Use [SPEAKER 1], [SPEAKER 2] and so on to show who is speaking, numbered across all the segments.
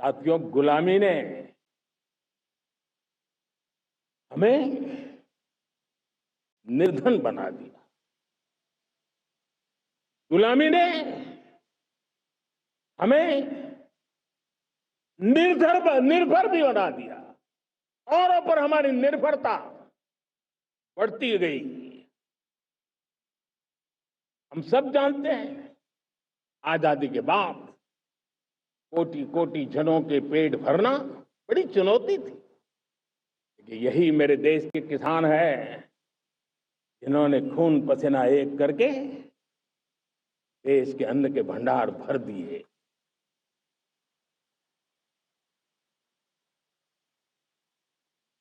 [SPEAKER 1] साथियों, गुलामी ने हमें निर्धन बना दिया। गुलामी ने हमें निर्भर भी बना दिया। औरों पर हमारी निर्भरता बढ़ती गई। हम सब जानते हैं, आजादी के बाद कोटि कोटि जनों के पेट भरना बड़ी चुनौती थी। लेकिन यही मेरे देश के किसान हैं जिन्होंने खून पसीना एक करके देश के अन्न के भंडार भर दिए।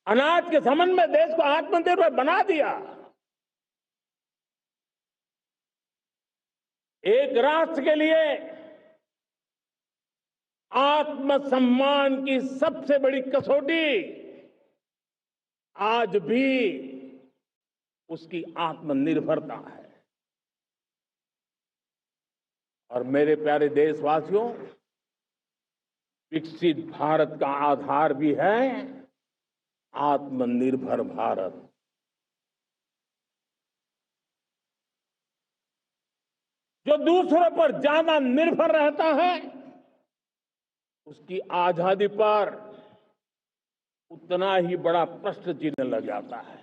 [SPEAKER 1] अनाज के संबंध में देश को आत्मनिर्भर बना दिया। एक राष्ट्र के लिए आत्मसम्मान की सबसे बड़ी कसौटी आज भी उसकी आत्मनिर्भरता है। और मेरे प्यारे देशवासियों, विकसित भारत का आधार भी है आत्मनिर्भर भारत। जो दूसरों पर ज्यादा निर्भर रहता है उसकी आजादी पर उतना ही बड़ा प्रश्न चिन्ह लग जाता है।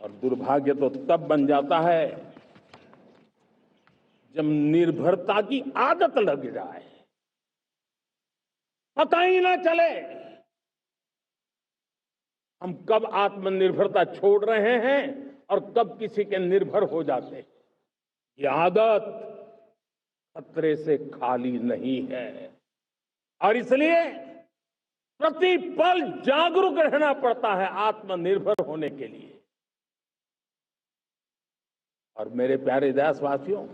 [SPEAKER 1] और दुर्भाग्य तो तब बन जाता है जब निर्भरता की आदत लग जाए, पता ही ना चले हम कब आत्मनिर्भरता छोड़ रहे हैं और कब किसी के निर्भर हो जाते हैं। ये आदत खतरे से खाली नहीं है और इसलिए प्रतिपल जागरूक रहना पड़ता है आत्मनिर्भर होने के लिए। और मेरे प्यारे देशवासियों,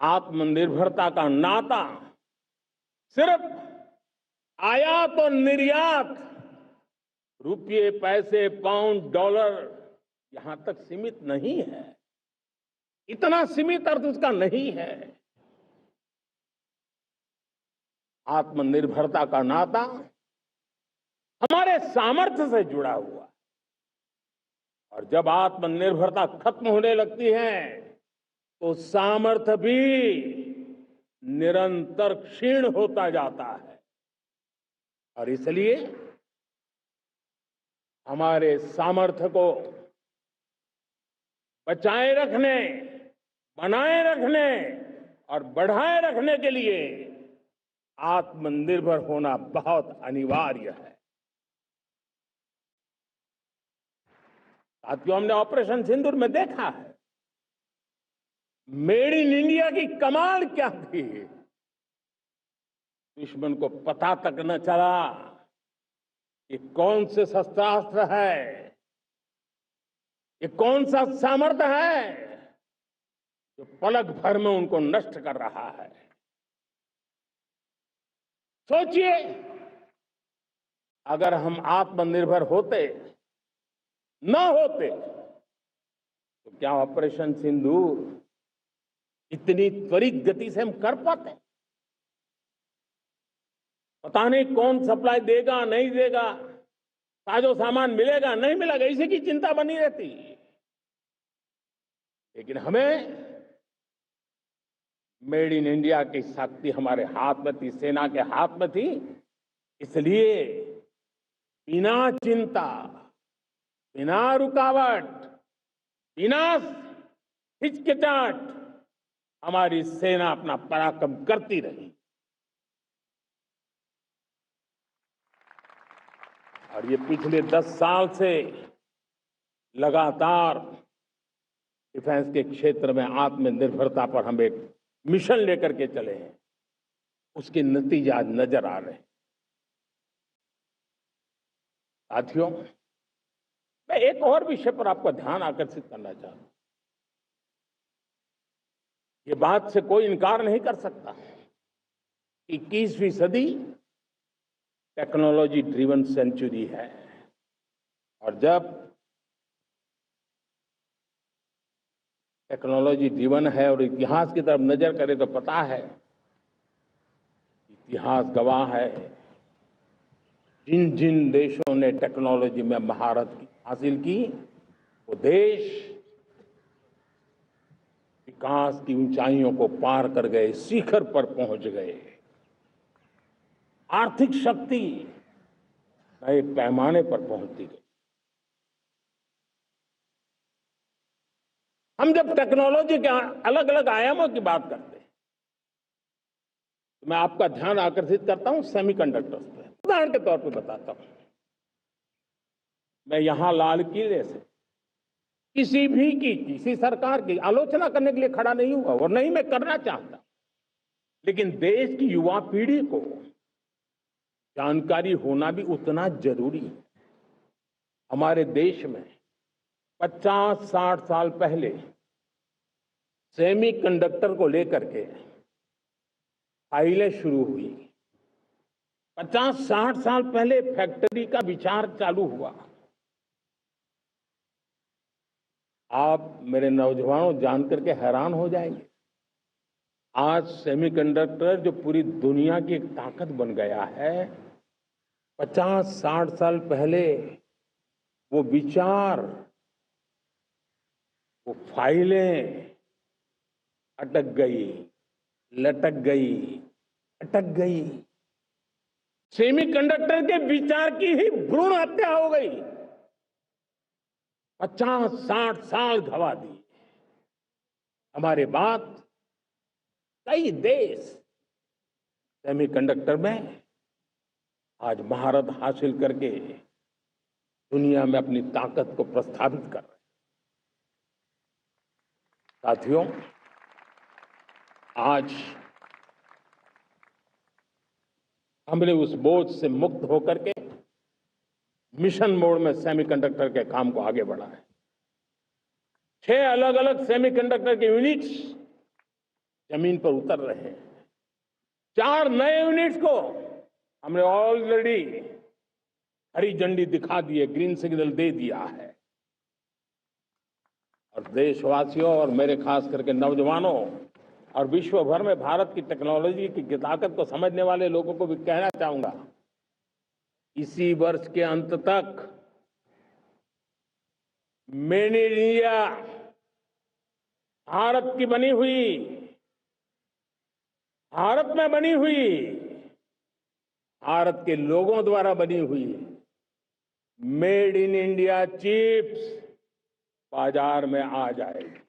[SPEAKER 1] आत्मनिर्भरता का नाता सिर्फ आयात और निर्यात, रुपये, पैसे, पाउंड, डॉलर यहां तक सीमित नहीं है। इतना सीमित अर्थ उसका नहीं है। आत्मनिर्भरता का नाता हमारे सामर्थ्य से जुड़ा हुआ है। और जब आत्मनिर्भरता खत्म होने लगती है तो सामर्थ्य भी निरंतर क्षीण होता जाता है। और इसलिए हमारे सामर्थ्य को बचाए रखने, बनाए रखने और बढ़ाए रखने के लिए आत्मनिर्भर होना बहुत अनिवार्य है। साथियों, हमने ऑपरेशन सिंदूर में देखा है मेड इन इंडिया की कमाल क्या थी। दुश्मन को पता तक न चला ये कौन से शस्त्रास्त्र है, ये कौन सा सामर्थ्य है जो पलक भर में उनको नष्ट कर रहा है। सोचिए, अगर हम आत्मनिर्भर होते न होते तो क्या ऑपरेशन सिंदूर इतनी त्वरित गति से हम कर पाते? पता नहीं कौन सप्लाई देगा नहीं देगा, साजो सामान मिलेगा नहीं मिलेगा, इसी की चिंता बनी रहती। लेकिन हमें मेड इन इंडिया की शक्ति हमारे हाथ में थी, सेना के हाथ में थी। इसलिए बिना चिंता, बिना रुकावट, बिना हिचकिचाहट हमारी सेना अपना पराक्रम करती रही। और ये पिछले 10 साल से लगातार डिफेंस के क्षेत्र में आत्मनिर्भरता पर हम एक मिशन लेकर के चले हैं, उसके नतीजे आज नजर आ रहे हैं। साथियों, मैं एक और विषय पर आपका ध्यान आकर्षित करना चाहता हूं। ये बात से कोई इनकार नहीं कर सकता, 21वीं सदी टेक्नोलॉजी ड्रिवन सेंचुरी है। और जब टेक्नोलॉजी ड्रिवन है और इतिहास की तरफ नजर करें तो पता है इतिहास गवाह है, जिन जिन देशों ने टेक्नोलॉजी में महारत हासिल की, वो देश विकास की ऊंचाइयों को पार कर गए, शिखर पर पहुंच गए। आर्थिक शक्ति नए पैमाने पर पहुंचती गई। हम जब टेक्नोलॉजी के अलग अलग आयामों की बात करते हैं, तो मैं आपका ध्यान आकर्षित करता हूं सेमीकंडक्टर्स पे। उदाहरण के तौर पे बताता हूं, मैं यहां लाल किले से किसी सरकार की आलोचना करने के लिए खड़ा नहीं हुआ और नहीं मैं करना चाहता, लेकिन देश की युवा पीढ़ी को जानकारी होना भी उतना जरूरी है। हमारे देश में 50-60 साल पहले सेमीकंडक्टर को लेकर के फाइलें शुरू हुई। 50-60 साल पहले फैक्ट्री का विचार चालू हुआ। आप मेरे नौजवानों जानकर के हैरान हो जाएंगे, आज सेमीकंडक्टर जो पूरी दुनिया की एक ताकत बन गया है, 50-60 साल पहले वो विचार, वो फाइलें अटक गई, लटक गई, अटक गई। सेमीकंडक्टर के विचार की ही भ्रूण हत्या हो गई। 50-60 साल गवा दिए। हमारे बाद कई देश सेमीकंडक्टर में आज महारत हासिल करके दुनिया में अपनी ताकत को प्रस्थापित कर रहे हैं। साथियों, आज हमने उस बोझ से मुक्त होकर के मिशन मोड में सेमीकंडक्टर के काम को आगे बढ़ाया है। 6 अलग अलग सेमीकंडक्टर के यूनिट्स जमीन पर उतर रहे हैं। 4 नए यूनिट्स को हमने ऑलरेडी हरी झंडी दिखा दी है, ग्रीन सिग्नल दे दिया है। और देशवासियों और मेरे खास करके नौजवानों और विश्व भर में भारत की टेक्नोलॉजी की ताकत को समझने वाले लोगों को भी कहना चाहूंगा, इसी वर्ष के अंत तक मेड इन इंडिया, भारत की बनी हुई, भारत में बनी हुई, भारत के लोगों द्वारा बनी हुई मेड इन इंडिया चिप्स बाजार में आ जाएगी।